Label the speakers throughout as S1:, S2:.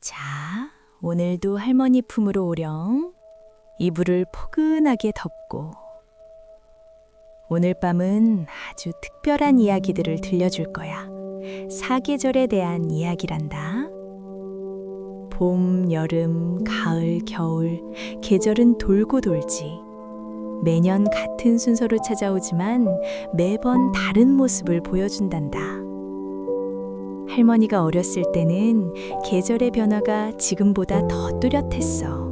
S1: 자, 오늘도 할머니 품으로 오렴. 이불을 포근하게 덮고. 오늘 밤은 아주 특별한 이야기들을 들려줄 거야. 사계절에 대한 이야기란다. 봄, 여름, 가을, 겨울, 계절은 돌고 돌지. 매년 같은 순서로 찾아오지만 매번 다른 모습을 보여준단다. 할머니가 어렸을 때는 계절의 변화가 지금보다 더 뚜렷했어.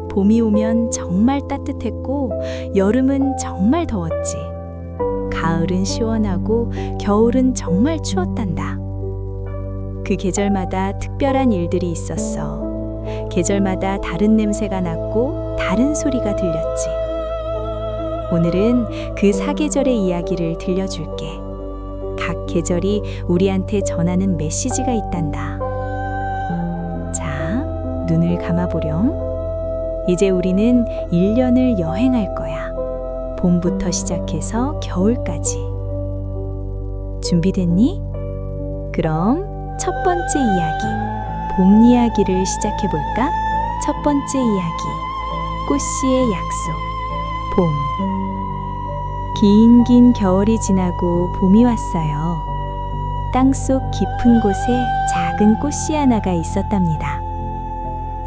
S1: 봄이 오면 정말 따뜻했고 여름은 정말 더웠지. 가을은 시원하고 겨울은 정말 추웠단다. 그 계절마다 특별한 일들이 있었어. 계절마다 다른 냄새가 났고 다른 소리가 들렸지. 오늘은 그 사계절의 이야기를 들려줄게. 각 계절이 우리한테 전하는 메시지가 있단다. 자, 눈을 감아보렴. 이제 우리는 1년을 여행할 거야. 봄부터 시작해서 겨울까지. 준비됐니? 그럼 첫 번째 이야기, 봄 이야기를 시작해볼까? 첫 번째 이야기, 꽃씨의 약속, 봄. 긴 겨울이 지나고 봄이 왔어요. 땅속 깊은 곳에 작은 꽃씨 하나가 있었답니다.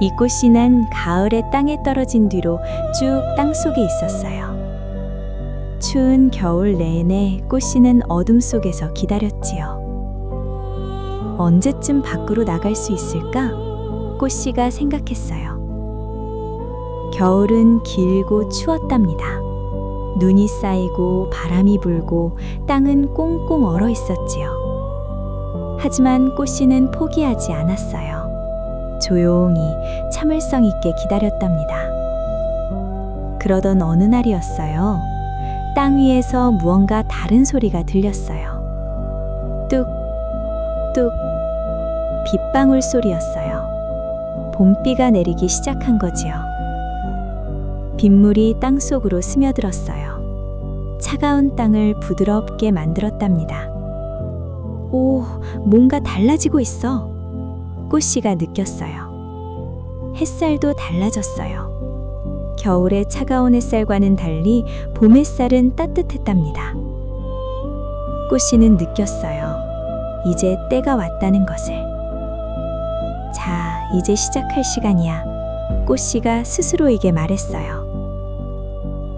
S1: 이 꽃이 난 가을에 땅에 떨어진 뒤로 쭉 땅속에 있었어요. 추운 겨울 내내 꽃씨는 어둠 속에서 기다렸지요. 언제쯤 밖으로 나갈 수 있을까? 꽃씨가 생각했어요. 겨울은 길고 추웠답니다. 눈이 쌓이고 바람이 불고 땅은 꽁꽁 얼어 있었지요. 하지만 꽃씨는 포기하지 않았어요. 조용히 참을성 있게 기다렸답니다. 그러던 어느 날이었어요. 땅 위에서 무언가 다른 소리가 들렸어요. 뚝, 뚝, 빗방울 소리였어요. 봄비가 내리기 시작한 거지요. 빗물이 땅 속으로 스며들었어요. 차가운 땅을 부드럽게 만들었답니다. 오, 뭔가 달라지고 있어. 꽃씨가 느꼈어요. 햇살도 달라졌어요. 겨울의 차가운 햇살과는 달리 봄 햇살은 따뜻했답니다. 꽃씨는 느꼈어요. 이제 때가 왔다는 것을. 자, 이제 시작할 시간이야. 꽃씨가 스스로에게 말했어요.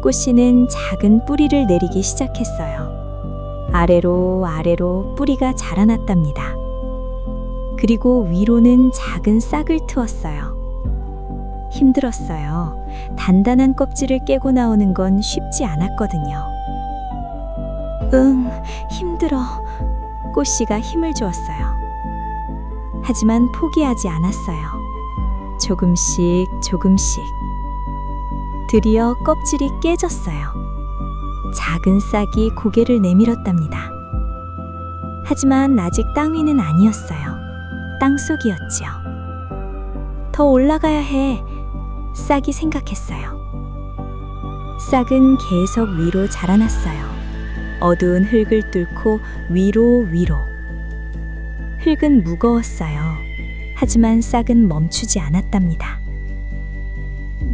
S1: 꽃씨는 작은 뿌리를 내리기 시작했어요. 아래로 뿌리가 자라났답니다. 그리고 위로는 작은 싹을 트웠어요. 힘들었어요. 단단한 껍질을 깨고 나오는 건 쉽지 않았거든요. 힘들어. 꽃씨가 힘을 주었어요. 하지만 포기하지 않았어요. 조금씩. 드디어 껍질이 깨졌어요. 작은 싹이 고개를 내밀었답니다. 하지만 아직 땅 위는 아니었어요. 땅속이었지요. 더 올라가야 해. 싹이 생각했어요. 싹은 계속 위로 자라났어요. 어두운 흙을 뚫고 위로. 흙은 무거웠어요. 하지만 싹은 멈추지 않았답니다.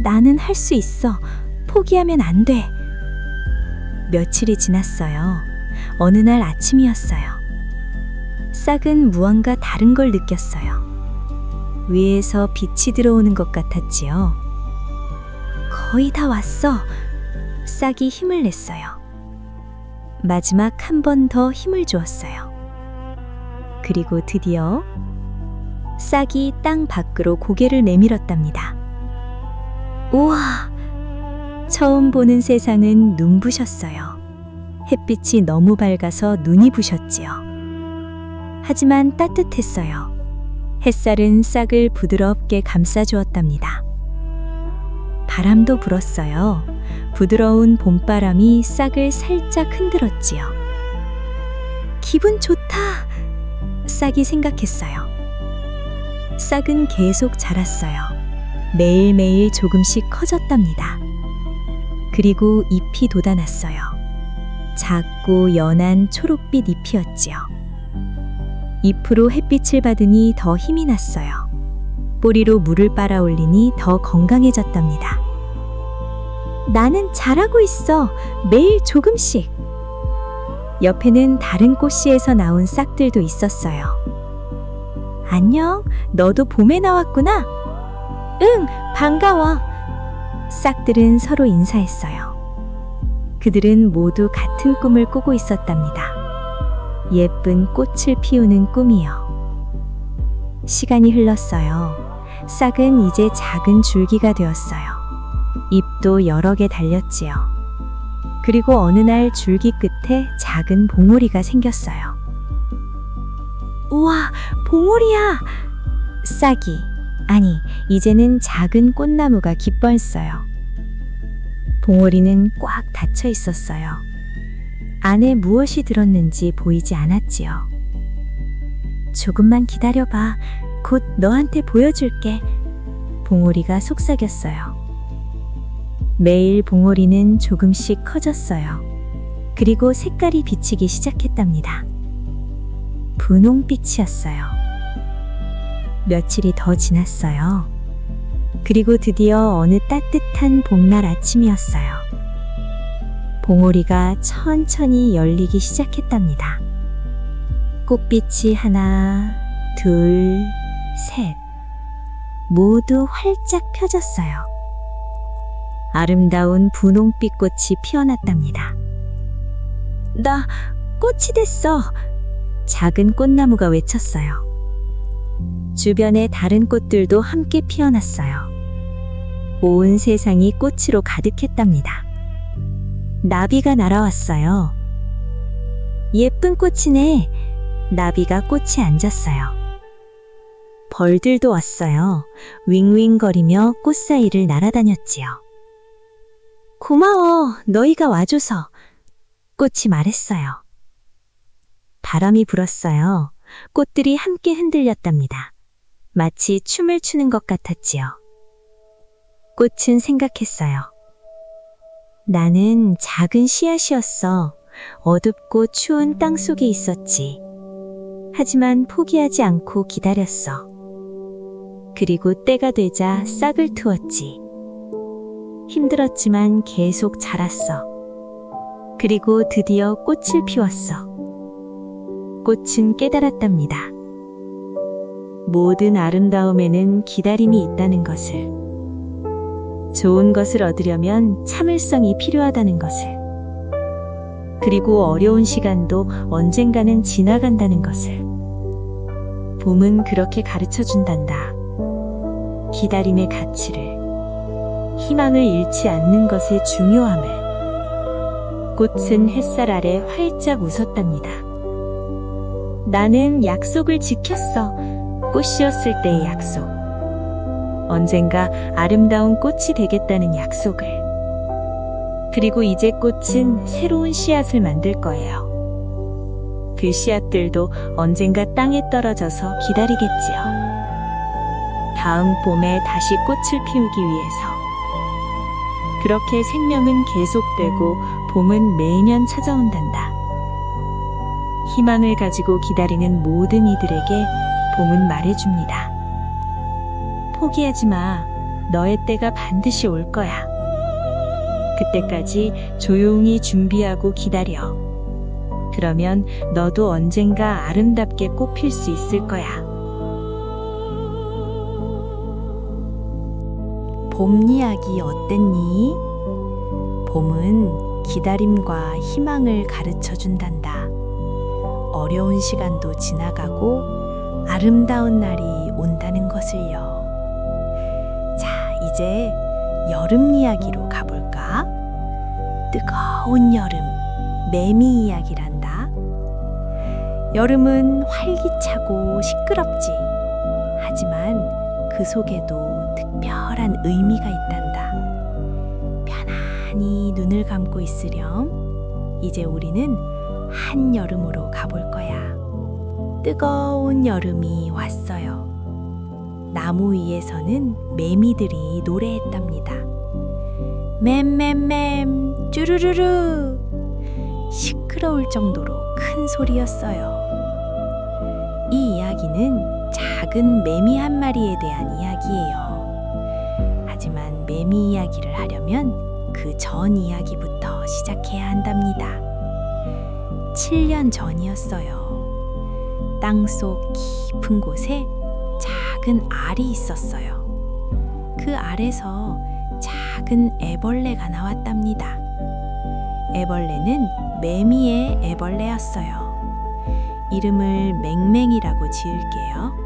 S1: 나는 할 수 있어. 포기하면 안 돼. 며칠이 지났어요. 어느 날 아침이었어요. 싹은 무언가 다른 걸 느꼈어요. 위에서 빛이 들어오는 것 같았지요. 거의 다 왔어. 싹이 힘을 냈어요. 마지막 한 번 더 힘을 주었어요. 그리고 드디어 싹이 땅 밖으로 고개를 내밀었답니다. 우와! 처음 보는 세상은 눈부셨어요. 햇빛이 너무 밝아서 눈이 부셨지요. 하지만 따뜻했어요. 햇살은 싹을 부드럽게 감싸주었답니다. 바람도 불었어요. 부드러운 봄바람이 싹을 살짝 흔들었지요. 기분 좋다! 싹이 생각했어요. 싹은 계속 자랐어요. 매일매일 조금씩 커졌답니다. 그리고 잎이 돋아났어요. 작고 연한 초록빛 잎이었지요. 잎으로 햇빛을 받으니 더 힘이 났어요. 입꼬리로 물을 빨아 올리니 더 건강해졌답니다. 나는 잘하고 있어. 매일 조금씩. 옆에는 다른 꽃씨에서 나온 싹들도 있었어요. 안녕, 너도 봄에 나왔구나. 응, 반가워. 싹들은 서로 인사했어요. 그들은 모두 같은 꿈을 꾸고 있었답니다. 예쁜 꽃을 피우는 꿈이요. 시간이 흘렀어요. 싹은 이제 작은 줄기가 되었어요. 잎도 여러 개 달렸지요. 그리고 어느 날 줄기 끝에 작은 봉오리가 생겼어요. 우와, 봉오리야! 싹이, 아니, 이제는 작은 꽃나무가 기뻐했어요. 봉오리는 꽉 닫혀 있었어요. 안에 무엇이 들었는지 보이지 않았지요. 조금만 기다려봐. 곧 너한테 보여줄게. 봉오리가 속삭였어요. 매일 봉오리는 조금씩 커졌어요. 그리고 색깔이 비치기 시작했답니다. 분홍빛이었어요. 며칠이 더 지났어요. 그리고 드디어 어느 따뜻한 봄날 아침이었어요. 봉오리가 천천히 열리기 시작했답니다. 꽃빛이 하나, 둘, 셋. 모두 활짝 펴졌어요. 아름다운 분홍빛 꽃이 피어났답니다. 나 꽃이 됐어! 작은 꽃나무가 외쳤어요. 주변의 다른 꽃들도 함께 피어났어요. 온 세상이 꽃으로 가득했답니다. 나비가 날아왔어요. 예쁜 꽃이네. 나비가 꽃에 앉았어요. 벌들도 왔어요. 윙윙거리며 꽃 사이를 날아다녔지요. 고마워, 너희가 와줘서. 꽃이 말했어요. 바람이 불었어요. 꽃들이 함께 흔들렸답니다. 마치 춤을 추는 것 같았지요. 꽃은 생각했어요. 나는 작은 씨앗이었어. 어둡고 추운 땅 속에 있었지. 하지만 포기하지 않고 기다렸어. 그리고 때가 되자 싹을 트웠지. 힘들었지만 계속 자랐어. 그리고 드디어 꽃을 피웠어. 꽃은 깨달았답니다. 모든 아름다움에는 기다림이 있다는 것을. 좋은 것을 얻으려면 참을성이 필요하다는 것을. 그리고 어려운 시간도 언젠가는 지나간다는 것을. 봄은 그렇게 가르쳐 준단다. 기다림의 가치를, 희망을 잃지 않는 것의 중요함을. 꽃은 햇살 아래 활짝 웃었답니다. 나는 약속을 지켰어. 꽃이었을 때의 약속. 언젠가 아름다운 꽃이 되겠다는 약속을. 그리고 이제 꽃은 새로운 씨앗을 만들 거예요. 그 씨앗들도 언젠가 땅에 떨어져서 기다리겠지요. 다음 봄에 다시 꽃을 피우기 위해서. 그렇게 생명은 계속되고 봄은 매년 찾아온단다. 희망을 가지고 기다리는 모든 이들에게 봄은 말해줍니다. 포기하지 마. 너의 때가 반드시 올 거야. 그때까지 조용히 준비하고 기다려. 그러면 너도 언젠가 아름답게 꽃필 수 있을 거야. 봄 이야기 어땠니? 봄은 기다림과 희망을 가르쳐 준단다. 어려운 시간도 지나가고 아름다운 날이 온다는 것을요. 자, 이제 여름 이야기로 가볼까? 뜨거운 여름, 매미 이야기란다. 여름은 활기차고 시끄럽지. 하지만 그 속에도 특별한 의미가 있단다. 편안히 눈을 감고 있으렴. 이제 우리는 한여름으로 가볼 거야. 뜨거운 여름이 왔어요. 나무 위에서는 매미들이 노래했답니다. 맴맴맴 쭈루루루. 시끄러울 정도로 큰 소리였어요. 이 이야기는 작은 작은 매미 한 마리에 대한 이야기예요. 하지만 매미 이야기를 하려면 그 전 이야기부터 시작해야 한답니다. 7년 전이었어요. 땅속 깊은 곳에 작은 알이 있었어요. 그 알에서 작은 애벌레가 나왔답니다. 애벌레는 매미의 애벌레였어요. 이름을 맹맹이라고 지을게요.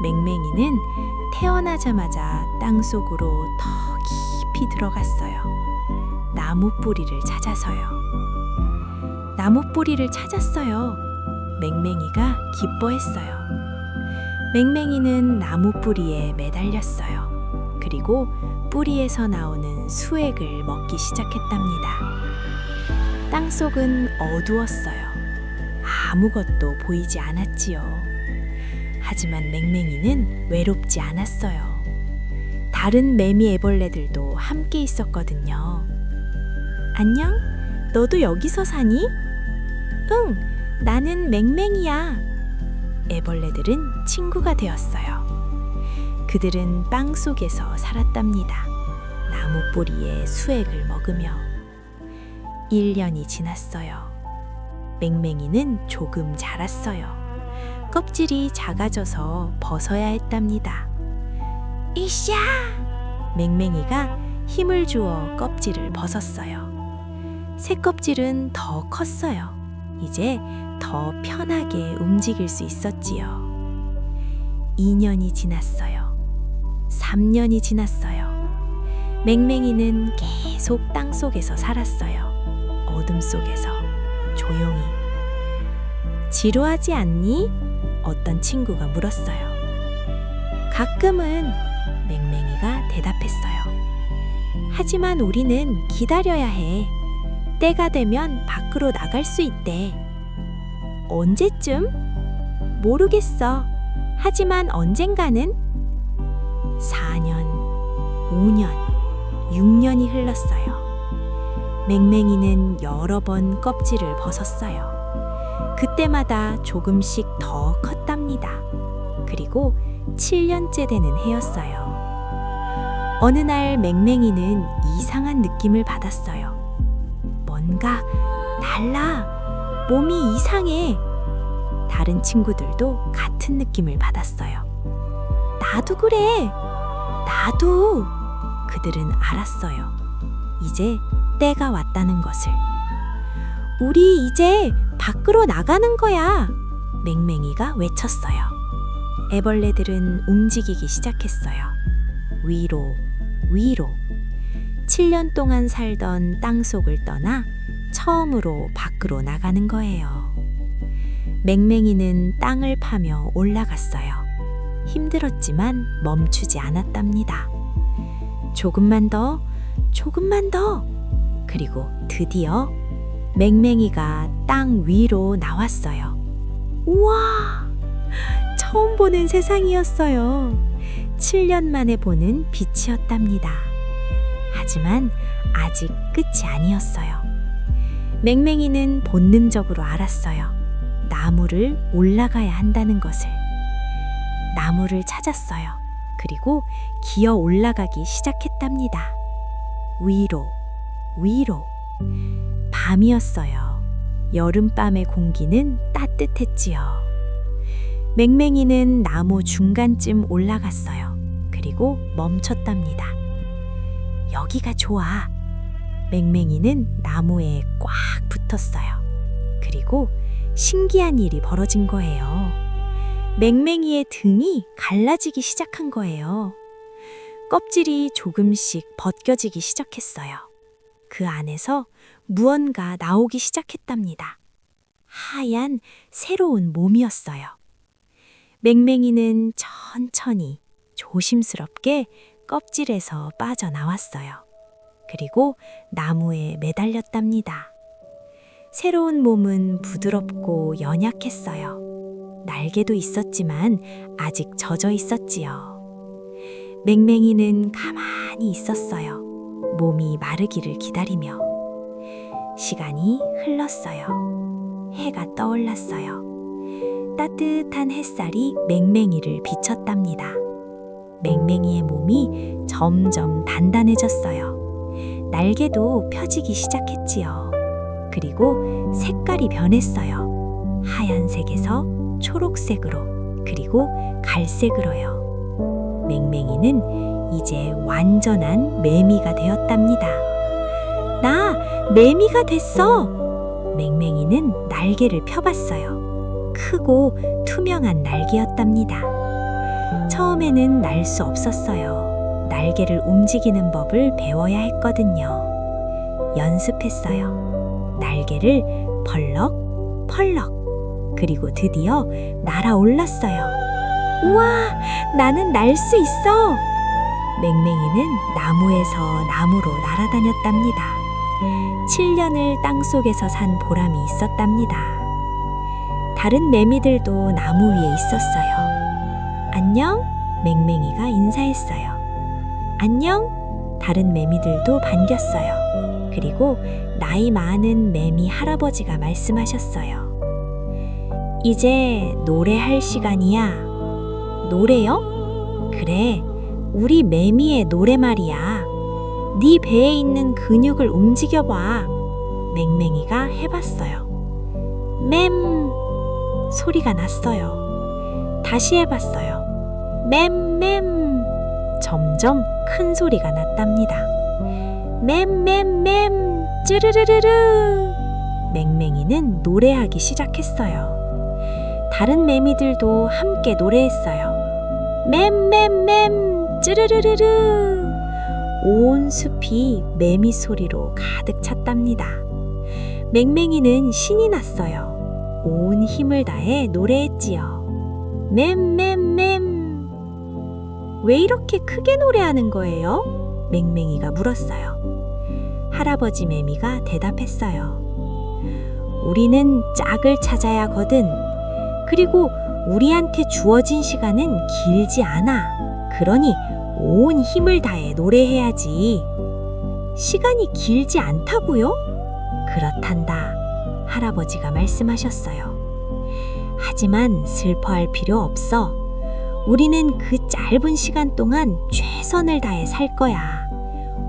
S1: 맹맹이는 태어나자마자 땅속으로 더 깊이 들어갔어요. 나무 뿌리를 찾아서요. 나무 뿌리를 찾았어요. 맹맹이가 기뻐했어요. 맹맹이는 나무 뿌리에 매달렸어요. 그리고 뿌리에서 나오는 수액을 먹기 시작했답니다. 땅속은 어두웠어요. 아무것도 보이지 않았지요. 하지만 맹맹이는 외롭지 않았어요. 다른 매미 애벌레들도 함께 있었거든요. 안녕? 너도 여기서 사니? 응, 나는 맹맹이야. 애벌레들은 친구가 되었어요. 그들은 빵 속에서 살았답니다. 나무 뿌리에 수액을 먹으며. 1년이 지났어요. 맹맹이는 조금 자랐어요. 껍질이 작아져서 벗어야 했답니다. 이샤! 맹맹이가 힘을 주어 껍질을 벗었어요. 새 껍질은 더 컸어요. 이제 더 편하게 움직일 수 있었지요. 2년이 지났어요. 3년이 지났어요. 맹맹이는 계속 땅 속에서 살았어요. 어둠 속에서 조용히. 지루하지 않니? 어떤 친구가 물었어요. 가끔은, 맹맹이가 대답했어요. 하지만 우리는 기다려야 해. 때가 되면 밖으로 나갈 수 있대. 언제쯤? 모르겠어. 하지만 언젠가는? 4년, 5년, 6년이 흘렀어요. 맹맹이는 여러 번 껍질을 벗었어요. 그때마다 조금씩 더 컸답니다. 그리고 7년째 되는 해였어요. 어느 날 맹맹이는 이상한 느낌을 받았어요. 뭔가 달라. 몸이 이상해. 다른 친구들도 같은 느낌을 받았어요. 나도 그래. 나도. 그들은 알았어요. 이제 때가 왔다는 것을. 우리 이제 밖으로 나가는 거야. 맹맹이가 외쳤어요. 애벌레들은 움직이기 시작했어요. 위로, 위로. 7년 동안 살던 땅속을 떠나 처음으로 밖으로 나가는 거예요. 맹맹이는 땅을 파며 올라갔어요. 힘들었지만 멈추지 않았답니다. 조금만 더, 조금만 더. 그리고 드디어 맹맹이가 땅 위로 나왔어요. 우와! 처음 보는 세상이었어요. 7년 만에 보는 빛이었답니다. 하지만 아직 끝이 아니었어요. 맹맹이는 본능적으로 알았어요. 나무를 올라가야 한다는 것을. 나무를 찾았어요. 그리고 기어 올라가기 시작했답니다. 위로, 위로. 밤이었어요. 여름밤의 공기는 따뜻했지요. 맹맹이는 나무 중간쯤 올라갔어요. 그리고 멈췄답니다. 여기가 좋아. 맹맹이는 나무에 꽉 붙었어요. 그리고 신기한 일이 벌어진 거예요. 맹맹이의 등이 갈라지기 시작한 거예요. 껍질이 조금씩 벗겨지기 시작했어요. 그 안에서 무언가 나오기 시작했답니다. 하얀 새로운 몸이었어요. 맹맹이는 천천히 조심스럽게 껍질에서 빠져나왔어요. 그리고 나무에 매달렸답니다. 새로운 몸은 부드럽고 연약했어요. 날개도 있었지만 아직 젖어 있었지요. 맹맹이는 가만히 있었어요. 몸이 마르기를 기다리며. 시간이 흘렀어요. 해가 떠올랐어요. 따뜻한 햇살이 맹맹이를 비쳤답니다. 맹맹이의 몸이 점점 단단해졌어요. 날개도 펴지기 시작했지요. 그리고 색깔이 변했어요. 하얀색에서 초록색으로, 그리고 갈색으로요. 맹맹이는 이제 완전한 매미가 되었답니다. 나 매미가 됐어! 맹맹이는 날개를 펴봤어요. 크고 투명한 날개였답니다. 처음에는 날 수 없었어요. 날개를 움직이는 법을 배워야 했거든요. 연습했어요. 날개를 펄럭, 펄럭. 그리고 드디어 날아올랐어요. 우와, 나는 날 수 있어! 맹맹이는 나무에서 나무로 날아다녔답니다. 7년을 땅속에서 산 보람이 있었답니다. 다른 매미들도 나무 위에 있었어요. 안녕? 맹맹이가 인사했어요. 안녕? 다른 매미들도 반겼어요. 그리고 나이 많은 매미 할아버지가 말씀하셨어요. 이제 노래할 시간이야. 노래요? 그래, 우리 매미의 노래 말이야. 네 배에 있는 근육을 움직여봐. 맹맹이가 해봤어요. 맴! 소리가 났어요. 다시 해봤어요. 맴맴! 점점 큰 소리가 났답니다. 맴맴맴! 찌르르르르! 맹맹이는 노래하기 시작했어요. 다른 매미들도 함께 노래했어요. 맴맴맴! 찌르르르르! 온 숲이 매미 소리로 가득 찼답니다. 맹맹이는 신이 났어요. 온 힘을 다해 노래했지요. 맴맴맴! 왜 이렇게 크게 노래하는 거예요? 맹맹이가 물었어요. 할아버지 매미가 대답했어요. 우리는 짝을 찾아야 하거든. 그리고 우리한테 주어진 시간은 길지 않아. 그러니 온 힘을 다해 노래해야지. 시간이 길지 않다고요? 그렇단다. 할아버지가 말씀하셨어요. 하지만 슬퍼할 필요 없어. 우리는 그 짧은 시간 동안 최선을 다해 살 거야.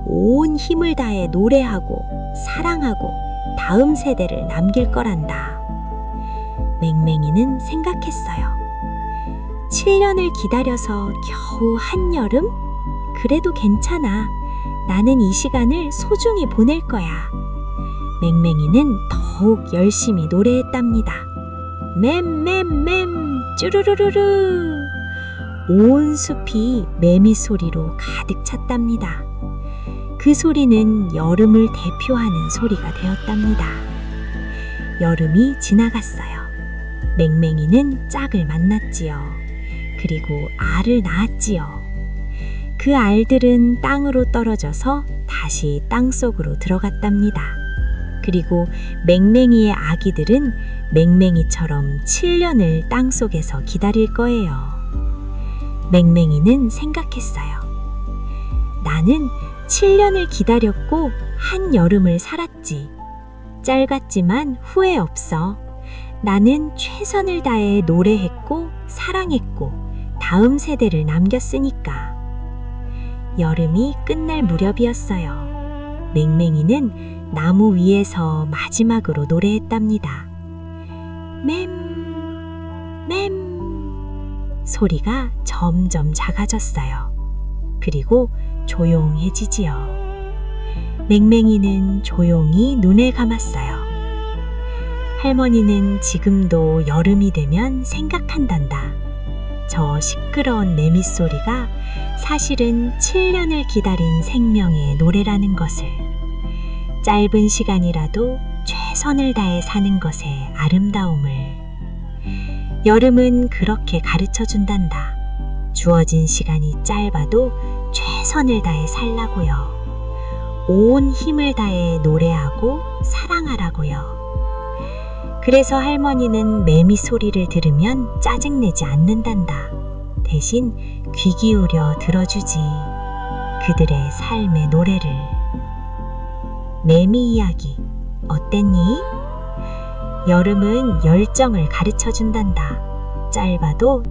S1: 온 힘을 다해 노래하고 사랑하고 다음 세대를 남길 거란다. 맹맹이는 생각했어요. 7년을 기다려서 겨우 한여름? 그래도 괜찮아. 나는 이 시간을 소중히 보낼 거야. 맹맹이는 더욱 열심히 노래했답니다. 맴맴맴 쭈루루루루. 온 숲이 매미 소리로 가득 찼답니다. 그 소리는 여름을 대표하는 소리가 되었답니다. 여름이 지나갔어요. 맹맹이는 짝을 만났지요. 그리고 알을 낳았지요. 그 알들은 땅으로 떨어져서 다시 땅속으로 들어갔답니다. 그리고 맹맹이의 아기들은 맹맹이처럼 7년을 땅속에서 기다릴 거예요. 맹맹이는 생각했어요. 나는 7년을 기다렸고 한여름을 살았지. 짧았지만 후회 없어. 나는 최선을 다해 노래했고 사랑했고 다음 세대를 남겼으니까. 여름이 끝날 무렵이었어요. 맹맹이는 나무 위에서 마지막으로 노래했답니다. 맴, 맴. 소리가 점점 작아졌어요. 그리고 조용해지지요. 맹맹이는 조용히 눈을 감았어요. 할머니는 지금도 여름이 되면 생각한단다. 저 시끄러운 매미 소리가 사실은 7년을 기다린 생명의 노래라는 것을, 짧은 시간이라도 최선을 다해 사는 것의 아름다움을. 여름은 그렇게 가르쳐 준단다. 주어진 시간이 짧아도 최선을 다해 살라고요. 온 힘을 다해 노래하고 사랑하라고요. 그래서 할머니는 매미 소리를 들으면 짜증내지 않는단다. 대신 귀 기울여 들어주지. 그들의 삶의 노래를. 매미 이야기 어땠니? 여름은 열정을 가르쳐 준단다. 짧아도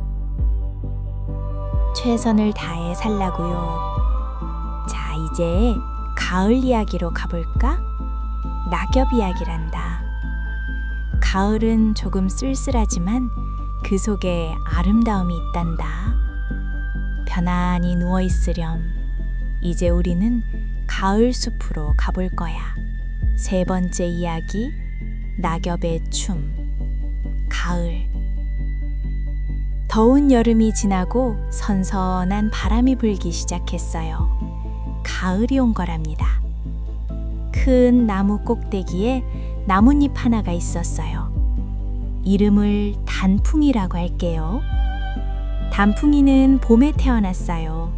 S1: 최선을 다해 살라고요. 자, 이제 가을 이야기로 가볼까? 낙엽 이야기란다. 가을은 조금 쓸쓸하지만 그 속에 아름다움이 있단다. 편안히 누워있으렴. 이제 우리는 가을 숲으로 가볼 거야. 세 번째 이야기, 낙엽의 춤. 가을. 더운 여름이 지나고 선선한 바람이 불기 시작했어요. 가을이 온 거랍니다. 큰 나무 꼭대기에 나뭇잎 하나가 있었어요. 이름을 단풍이라고 할게요. 단풍이는 봄에 태어났어요.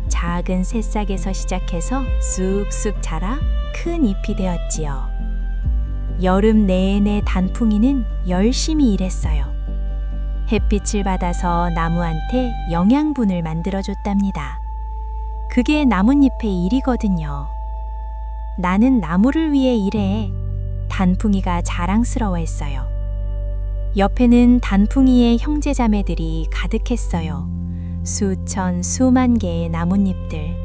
S1: 작은 새싹에서 시작해서 쑥쑥 자라 큰 잎이 되었지요. 여름 내내 단풍이는 열심히 일했어요. 햇빛을 받아서 나무한테 영양분을 만들어줬답니다. 그게 나뭇잎의 일이거든요. 나는 나무를 위해 일해. 단풍이가 자랑스러워했어요. 옆에는 단풍이의 형제자매들이 가득했어요. 수천, 수만 개의 나뭇잎들.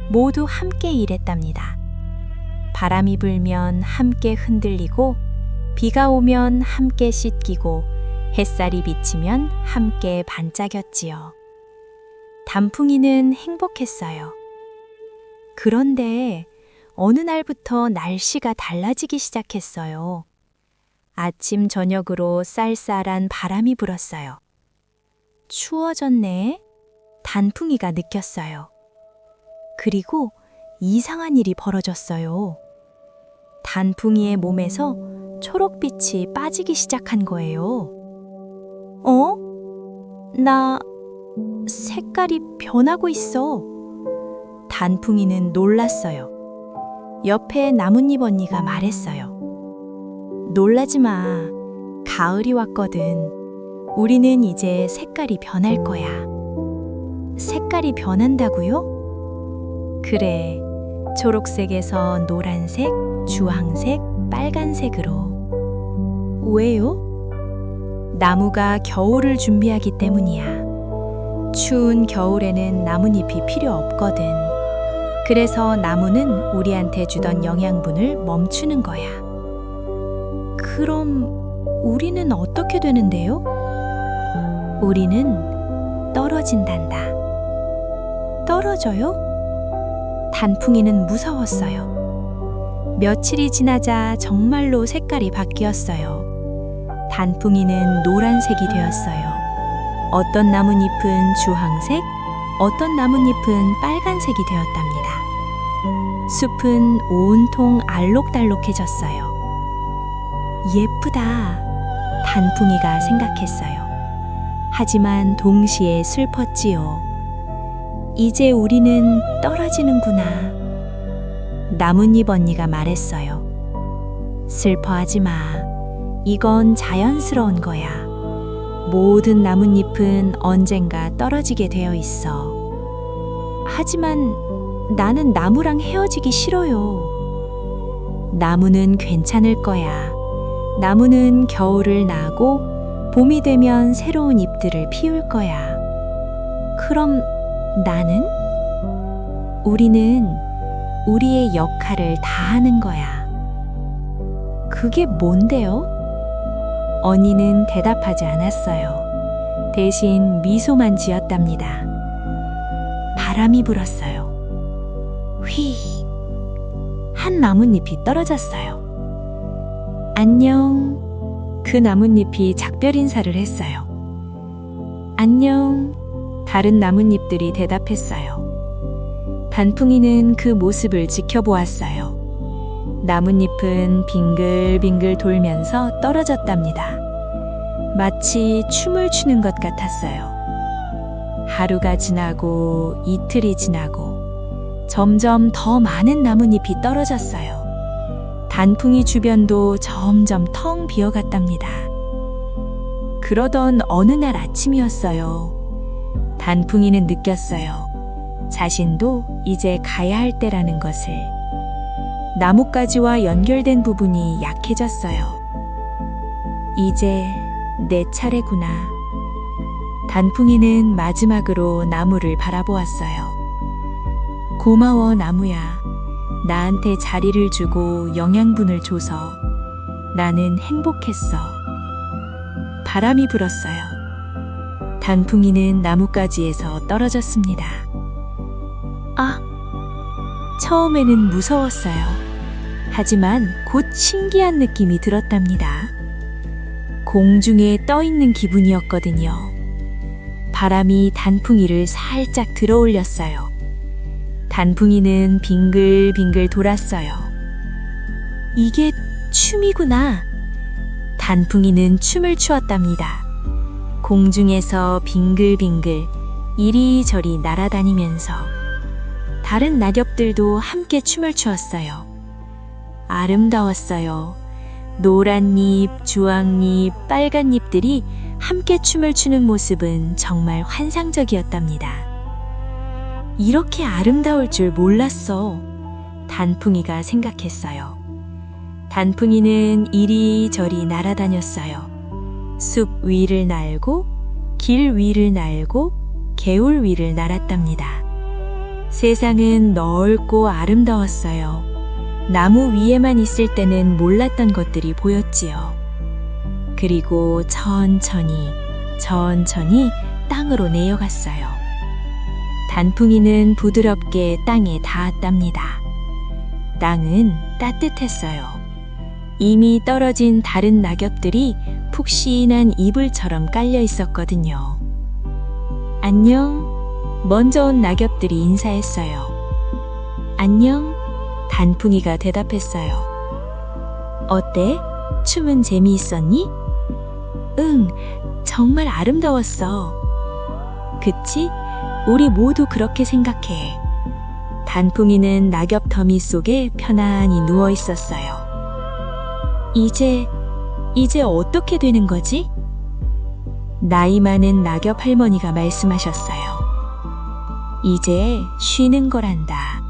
S1: 모두 함께 일했답니다. 바람이 불면 함께 흔들리고, 비가 오면 함께 씻기고, 햇살이 비치면 함께 반짝였지요. 단풍이는 행복했어요. 그런데 어느 날부터 날씨가 달라지기 시작했어요. 아침 저녁으로 쌀쌀한 바람이 불었어요. 추워졌네. 단풍이가 느꼈어요. 그리고 이상한 일이 벌어졌어요. 단풍이의 몸에서 초록빛이 빠지기 시작한 거예요. 나 색깔이 변하고 있어. 단풍이는 놀랐어요. 옆에 나뭇잎 언니가 말했어요. 놀라지 마. 가을이 왔거든. 우리는 이제 색깔이 변할 거야. 색깔이 변한다고요? 그래. 초록색에서 노란색, 주황색, 빨간색으로. 왜요? 나무가 겨울을 준비하기 때문이야. 추운 겨울에는 나뭇잎이 필요 없거든. 그래서 나무는 우리한테 주던 영양분을 멈추는 거야. 그럼 우리는 어떻게 되는데요? 우리는 떨어진단다. 떨어져요? 단풍이는 무서웠어요. 며칠이 지나자 정말로 색깔이 바뀌었어요. 단풍이는 노란색이 되었어요. 어떤 나뭇잎은 주황색, 어떤 나뭇잎은 빨간색이 되었답니다. 숲은 온통 알록달록해졌어요. 예쁘다. 단풍이가 생각했어요. 하지만 동시에 슬펐지요. 이제 우리는 떨어지는구나. 나뭇잎 언니가 말했어요. 슬퍼하지 마. 이건 자연스러운 거야. 모든 나뭇잎은 언젠가 떨어지게 되어 있어. 하지만 나는 나무랑 헤어지기 싫어요. 나무는 괜찮을 거야. 나무는 겨울을 나고 봄이 되면 새로운 잎들을 피울 거야. 그럼 나는? 우리는 우리의 역할을 다 하는 거야. 그게 뭔데요? 언니는 대답하지 않았어요. 대신 미소만 지었답니다. 바람이 불었어요. 휘! 한 나뭇잎이 떨어졌어요. 안녕. 그 나뭇잎이 작별 인사를 했어요. 안녕. 다른 나뭇잎들이 대답했어요. 단풍이는 그 모습을 지켜보았어요. 나뭇잎은 빙글빙글 돌면서 떨어졌답니다. 마치 춤을 추는 것 같았어요. 하루가 지나고 이틀이 지나고 점점 더 많은 나뭇잎이 떨어졌어요. 단풍이 주변도 점점 텅 비어갔답니다. 그러던 어느 날 아침이었어요. 단풍이는 느꼈어요. 자신도 이제 가야 할 때라는 것을. 나뭇가지와 연결된 부분이 약해졌어요. 이제 내 차례구나. 단풍이는 마지막으로 나무를 바라보았어요. 고마워, 나무야. 나한테 자리를 주고 영양분을 줘서 나는 행복했어. 바람이 불었어요. 단풍이는 나뭇가지에서 떨어졌습니다. 아, 처음에는 무서웠어요. 하지만 곧 신기한 느낌이 들었답니다. 공중에 떠 있는 기분이었거든요. 바람이 단풍이를 살짝 들어 올렸어요. 단풍이는 빙글빙글 돌았어요. 이게 춤이구나. 단풍이는 춤을 추었답니다. 공중에서 빙글빙글 이리저리 날아다니면서 다른 낙엽들도 함께 춤을 추었어요. 아름다웠어요. 노란 잎, 주황잎, 빨간 잎들이 함께 춤을 추는 모습은 정말 환상적이었답니다. 이렇게 아름다울 줄 몰랐어. 단풍이가 생각했어요. 단풍이는 이리저리 날아다녔어요. 숲 위를 날고, 길 위를 날고, 개울 위를 날았답니다. 세상은 넓고 아름다웠어요. 나무 위에만 있을 때는 몰랐던 것들이 보였지요. 그리고 천천히 땅으로 내려갔어요. 단풍이는 부드럽게 땅에 닿았답니다. 땅은 따뜻했어요. 이미 떨어진 다른 낙엽들이 푹신한 이불처럼 깔려 있었거든요. 안녕. 먼저 온 낙엽들이 인사했어요. 안녕. 단풍이가 대답했어요. 어때? 춤은 재미있었니? 응, 정말 아름다웠어. 그치? 우리 모두 그렇게 생각해. 단풍이는 낙엽 더미 속에 편안히 누워 있었어요. 이제 어떻게 되는 거지? 나이 많은 낙엽 할머니가 말씀하셨어요. 이제 쉬는 거란다.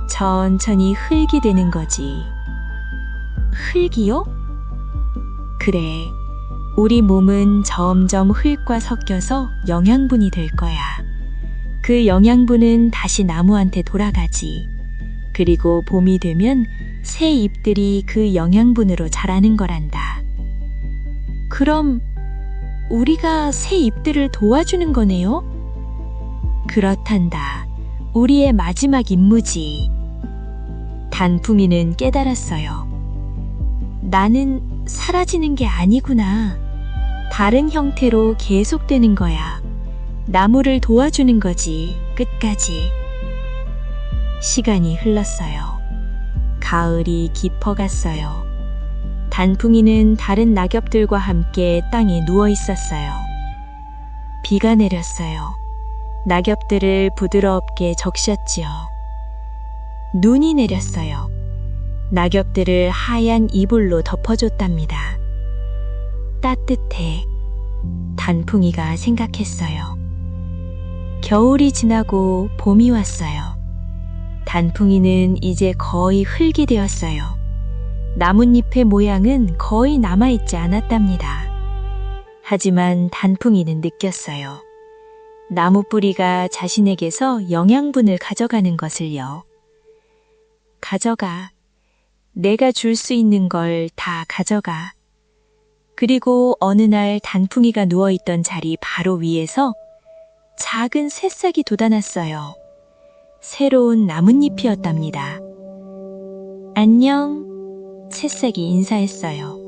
S1: 천천히 흙이 되는 거지. 흙이요? 그래. 우리 몸은 점점 흙과 섞여서 영양분이 될 거야. 그 영양분은 다시 나무한테 돌아가지. 그리고 봄이 되면 새 잎들이 그 영양분으로 자라는 거란다. 그럼 우리가 새 잎들을 도와주는 거네요? 그렇단다. 우리의 마지막 임무지. 단풍이는 깨달았어요. 나는 사라지는 게 아니구나. 다른 형태로 계속되는 거야. 나무를 도와주는 거지, 끝까지. 시간이 흘렀어요. 가을이 깊어갔어요. 단풍이는 다른 낙엽들과 함께 땅에 누워 있었어요. 비가 내렸어요. 낙엽들을 부드럽게 적셨지요. 눈이 내렸어요. 낙엽들을 하얀 이불로 덮어줬답니다. 따뜻해. 단풍이가 생각했어요. 겨울이 지나고 봄이 왔어요. 단풍이는 이제 거의 흙이 되었어요. 나뭇잎의 모양은 거의 남아있지 않았답니다. 하지만 단풍이는 느꼈어요. 나무 뿌리가 자신에게서 영양분을 가져가는 것을요. 가져가. 내가 줄 수 있는 걸 다 가져가. 그리고 어느 날 단풍이가 누워있던 자리 바로 위에서 작은 새싹이 돋아났어요. 새로운 나뭇잎이었답니다. 안녕. 새싹이 인사했어요.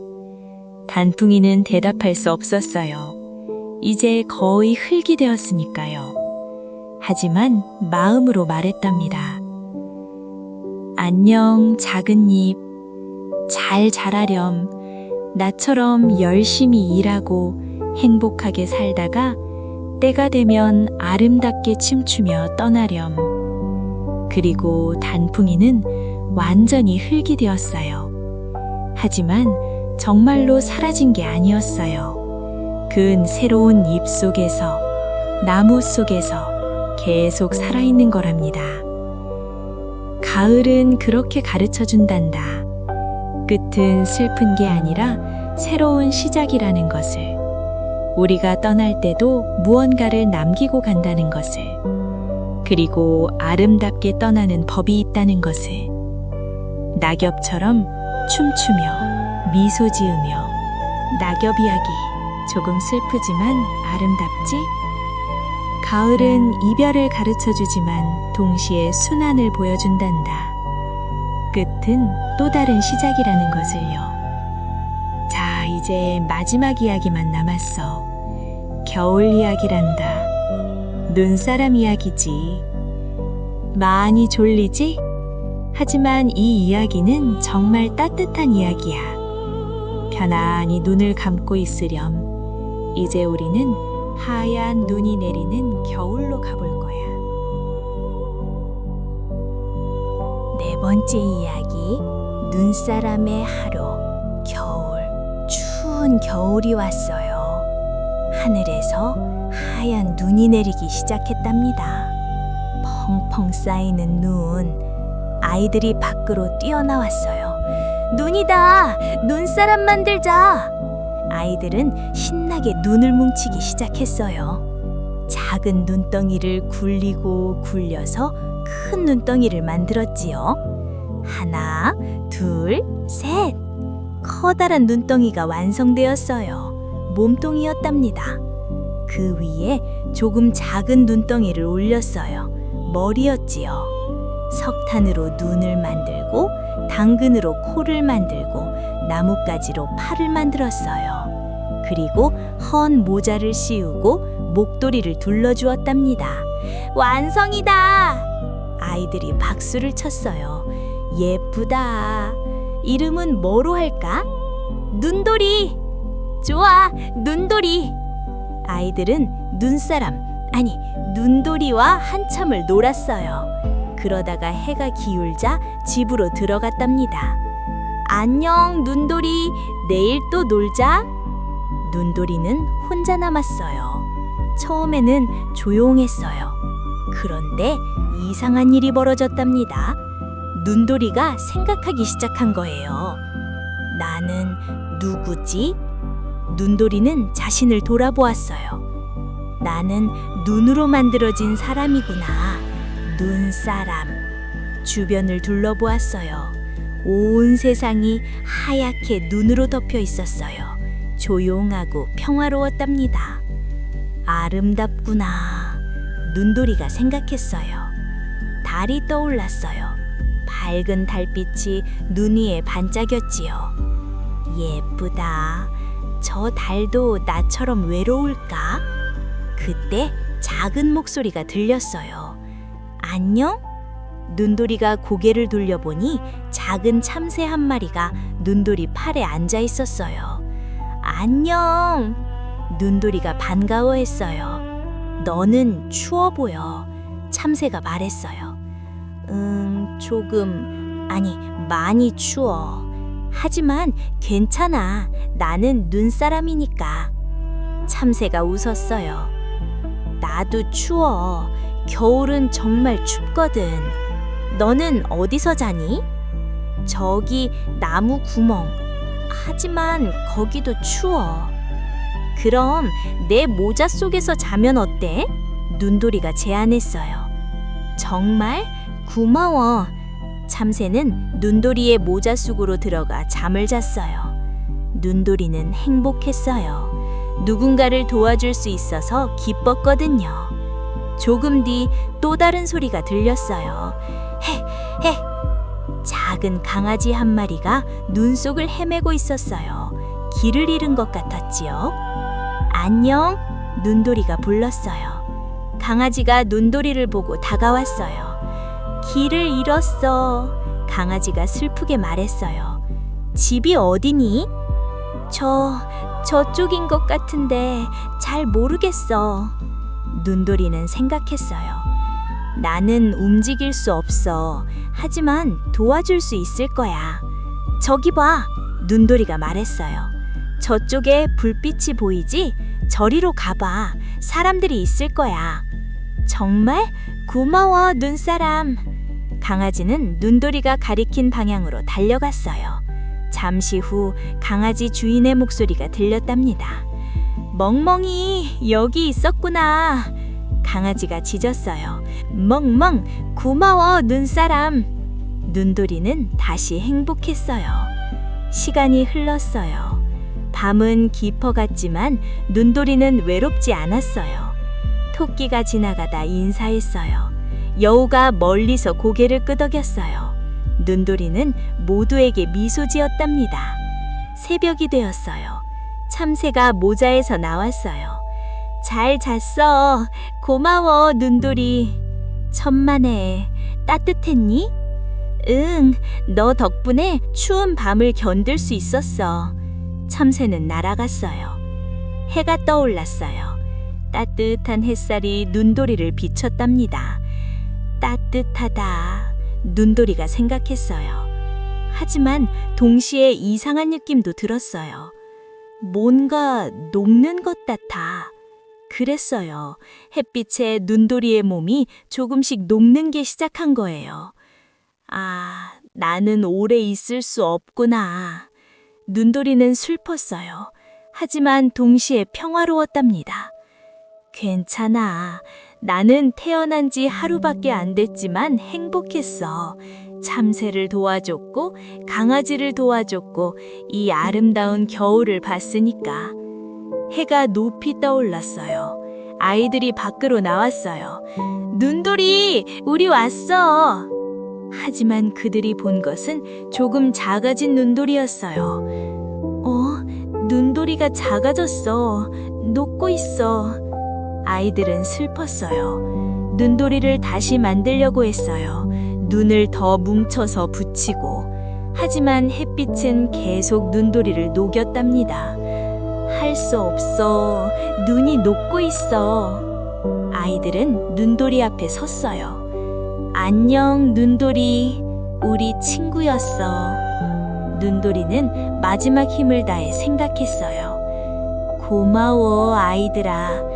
S1: 단풍이는 대답할 수 없었어요. 이제 거의 흙이 되었으니까요. 하지만 마음으로 말했답니다. 안녕, 작은 잎. 잘 자라렴. 나처럼 열심히 일하고 행복하게 살다가 때가 되면 아름답게 춤추며 떠나렴. 그리고 단풍이는 완전히 흙이 되었어요. 하지만 정말로 사라진 게 아니었어요. 그는 새로운 잎 속에서, 나무 속에서 계속 살아있는 거랍니다. 가을은 그렇게 가르쳐 준단다. 끝은 슬픈 게 아니라 새로운 시작이라는 것을. 우리가 떠날 때도 무언가를 남기고 간다는 것을, 그리고 아름답게 떠나는 법이 있다는 것을, 낙엽처럼 춤추며 미소 지으며, 낙엽 이야기 조금 슬프지만 아름답지? 가을은 이별을 가르쳐 주지만 동시에 순환을 보여준단다. 끝은 또 다른 시작이라는 것을요. 자, 이제 마지막 이야기만 남았어. 겨울 이야기란다. 눈사람 이야기지. 많이 졸리지? 하지만 이 이야기는 정말 따뜻한 이야기야. 편안히 눈을 감고 있으렴. 이제 우리는 하얀 눈이 내리는 겨울로 가볼 거야. 네 번째 이야기, 눈사람의 하루. 겨울. 추운 겨울이 왔어요. 하늘에서 하얀 눈이 내리기 시작했답니다. 펑펑 쌓이는 눈. 아이들이 밖으로 뛰어나왔어요. 눈이다! 눈사람 만들자! 아이들은 신나게 눈을 뭉치기 시작했어요. 작은 눈덩이를 굴리고 굴려서 큰 눈덩이를 만들었지요. 하나, 둘, 셋! 커다란 눈덩이가 완성되었어요. 몸통이었답니다. 그 위에 조금 작은 눈덩이를 올렸어요. 머리였지요. 석탄으로 눈을 만들고, 당근으로 코를 만들고, 나뭇가지로 팔을 만들었어요. 그리고 헌 모자를 씌우고 목도리를 둘러주었답니다. 완성이다! 아이들이 박수를 쳤어요. 예쁘다. 이름은 뭐로 할까? 눈돌이! 좋아, 눈돌이! 아이들은 눈사람, 아니 눈돌이와 한참을 놀았어요. 그러다가 해가 기울자 집으로 들어갔답니다. 안녕, 눈돌이. 내일 또 놀자. 눈돌이는 혼자 남았어요. 처음에는 조용했어요. 그런데 이상한 일이 벌어졌답니다. 눈돌이가 생각하기 시작한 거예요. 나는 누구지? 눈돌이는 자신을 돌아보았어요. 나는 눈으로 만들어진 사람이구나. 눈사람. 주변을 둘러보았어요. 온 세상이 하얗게 눈으로 덮여 있었어요. 조용하고 평화로웠답니다. 아름답구나. 눈돌이가 생각했어요. 달이 떠올랐어요. 밝은 달빛이 눈 위에 반짝였지요. 예쁘다. 저 달도 나처럼 외로울까? 그때 작은 목소리가 들렸어요. 안녕? 눈돌이가 고개를 돌려보니 작은 참새 한 마리가 눈돌이 팔에 앉아 있었어요. 안녕! 눈돌이가 반가워했어요. 너는 추워 보여. 참새가 말했어요. 많이 추워. 하지만 괜찮아. 나는 눈사람이니까. 참새가 웃었어요. 나도 추워. 겨울은 정말 춥거든. 너는 어디서 자니? 저기 나무 구멍. 하지만 거기도 추워. 그럼 내 모자 속에서 자면 어때? 눈돌이가 제안했어요. 정말? 고마워. 참새는 눈돌이의 모자 속으로 들어가 잠을 잤어요. 눈돌이는 행복했어요. 누군가를 도와줄 수 있어서 기뻤거든요. 조금 뒤 또 다른 소리가 들렸어요. 헤! 작은 강아지 한 마리가 눈 속을 헤매고 있었어요. 길을 잃은 것 같았지요. 안녕? 눈돌이가 불렀어요. 강아지가 눈돌이를 보고 다가왔어요. 길을 잃었어. 강아지가 슬프게 말했어요. 집이 어디니? 저쪽인 것 같은데 잘 모르겠어. 눈돌이는 생각했어요. 나는 움직일 수 없어. 하지만 도와줄 수 있을 거야. 저기 봐. 눈돌이가 말했어요. 저쪽에 불빛이 보이지? 저리로 가봐. 사람들이 있을 거야. 정말? 고마워, 눈사람. 강아지는 눈돌이가 가리킨 방향으로 달려갔어요. 잠시 후 강아지 주인의 목소리가 들렸답니다. 멍멍이 여기 있었구나. 강아지가 짖었어요. 멍멍, 고마워 눈사람. 눈돌이는 다시 행복했어요. 시간이 흘렀어요. 밤은 깊어갔지만 눈돌이는 외롭지 않았어요. 토끼가 지나가다 인사했어요. 여우가 멀리서 고개를 끄덕였어요. 눈돌이는 모두에게 미소 지었답니다. 새벽이 되었어요. 참새가 모자에서 나왔어요. 잘 잤어. 고마워, 눈돌이. 천만에. 따뜻했니? 응, 너 덕분에 추운 밤을 견딜 수 있었어. 참새는 날아갔어요. 해가 떠올랐어요. 따뜻한 햇살이 눈돌이를 비췄답니다. 따뜻하다. 눈돌이가 생각했어요. 하지만 동시에 이상한 느낌도 들었어요. 뭔가 녹는 것 같아. 그랬어요. 햇빛에 눈돌이의 몸이 조금씩 녹는 게 시작한 거예요. 아, 나는 오래 있을 수 없구나. 눈돌이는 슬펐어요. 하지만 동시에 평화로웠답니다. 괜찮아. 나는 태어난 지 하루밖에 안 됐지만 행복했어. 참새를 도와줬고 강아지를 도와줬고 이 아름다운 겨울을 봤으니까. 해가 높이 떠올랐어요. 아이들이 밖으로 나왔어요. 눈돌이, 우리 왔어. 하지만 그들이 본 것은 조금 작아진 눈돌이였어요. 눈돌이가 작아졌어. 녹고 있어. 아이들은 슬펐어요. 눈돌이를 다시 만들려고 했어요. 눈을 더 뭉쳐서 붙이고. 하지만 햇빛은 계속 눈돌이를 녹였답니다. 할 수 없어. 눈이 녹고 있어. 아이들은 눈돌이 앞에 섰어요. 안녕, 눈돌이. 우리 친구였어. 눈돌이는 마지막 힘을 다해 생각했어요. 고마워, 아이들아.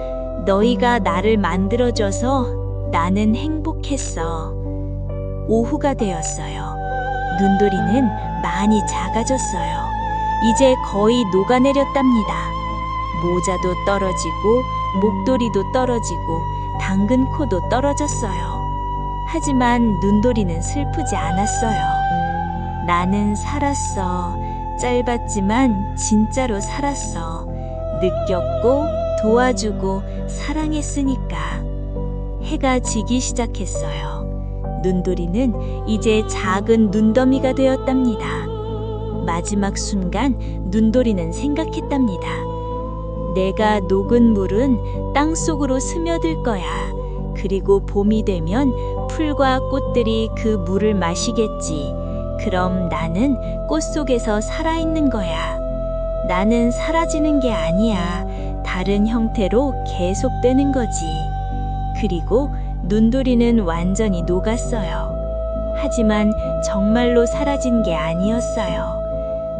S1: 너희가 나를 만들어줘서 나는 행복했어. 오후가 되었어요. 눈돌이는 많이 작아졌어요. 이제 거의 녹아내렸답니다. 모자도 떨어지고 목도리도 떨어지고 당근 코도 떨어졌어요. 하지만 눈돌이는 슬프지 않았어요. 나는 살았어. 짧았지만 진짜로 살았어. 느꼈고 도와주고 사랑했으니까. 해가 지기 시작했어요. 눈돌이는 이제 작은 눈더미가 되었답니다. 마지막 순간 눈돌이는 생각했답니다. 내가 녹은 물은 땅 속으로 스며들 거야. 그리고 봄이 되면 풀과 꽃들이 그 물을 마시겠지. 그럼 나는 꽃 속에서 살아있는 거야. 나는 사라지는 게 아니야. 다른 형태로 계속되는 거지. 그리고 눈돌이는 완전히 녹았어요. 하지만 정말로 사라진 게 아니었어요.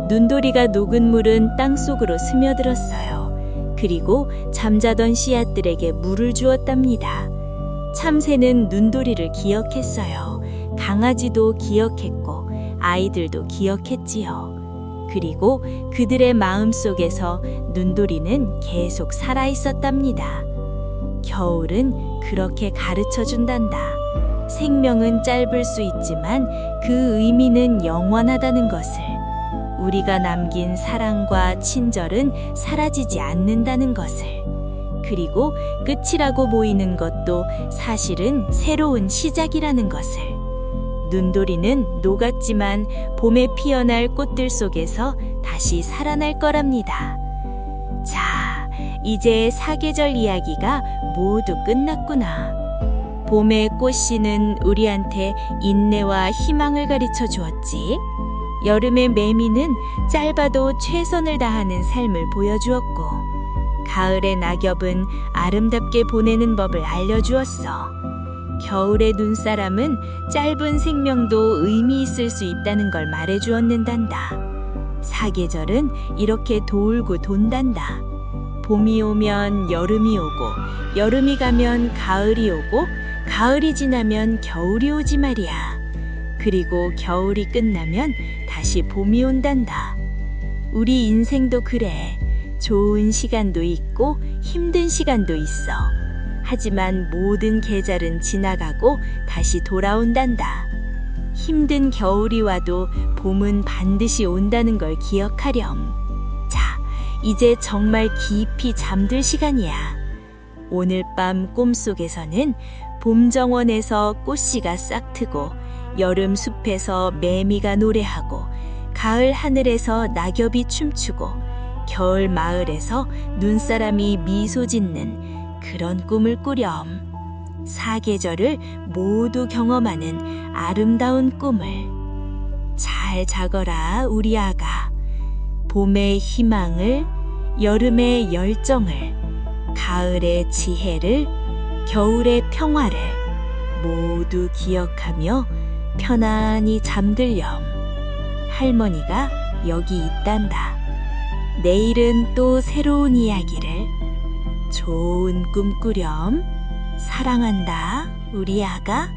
S1: 눈돌이가 녹은 물은 땅 속으로 스며들었어요. 그리고 잠자던 씨앗들에게 물을 주었답니다. 참새는 눈돌이를 기억했어요. 강아지도 기억했고 아이들도 기억했지요. 그리고 그들의 마음속에서 눈돌이는 계속 살아있었답니다. 겨울은 그렇게 가르쳐준단다. 생명은 짧을 수 있지만 그 의미는 영원하다는 것을. 우리가 남긴 사랑과 친절은 사라지지 않는다는 것을. 그리고 끝이라고 보이는 것도 사실은 새로운 시작이라는 것을. 눈돌이는 녹았지만 봄에 피어날 꽃들 속에서 다시 살아날 거랍니다. 자, 이제 사계절 이야기가 모두 끝났구나. 봄의 꽃씨는 우리한테 인내와 희망을 가르쳐 주었지. 여름의 매미는 짧아도 최선을 다하는 삶을 보여주었고, 가을의 낙엽은 아름답게 보내는 법을 알려주었어. 겨울의 눈사람은 짧은 생명도 의미 있을 수 있다는 걸 말해주었는단다. 사계절은 이렇게 돌고 돈단다. 봄이 오면 여름이 오고, 여름이 가면 가을이 오고, 가을이 지나면 겨울이 오지 말이야. 그리고 겨울이 끝나면 다시 봄이 온단다. 우리 인생도 그래. 좋은 시간도 있고 힘든 시간도 있어. 하지만 모든 계절은 지나가고 다시 돌아온단다. 힘든 겨울이 와도 봄은 반드시 온다는 걸 기억하렴. 자, 이제 정말 깊이 잠들 시간이야. 오늘 밤 꿈속에서는 봄 정원에서 꽃씨가 싹트고 여름 숲에서 매미가 노래하고 가을 하늘에서 낙엽이 춤추고 겨울 마을에서 눈사람이 미소 짓는 그런 꿈을 꾸렴. 사계절을 모두 경험하는 아름다운 꿈을. 잘 자거라 우리 아가. 봄의 희망을, 여름의 열정을, 가을의 지혜를, 겨울의 평화를 모두 기억하며 편안히 잠들렴. 할머니가 여기 있단다. 내일은 또 새로운 이야기를. 좋은 꿈 꾸렴. 사랑한다, 우리 아가.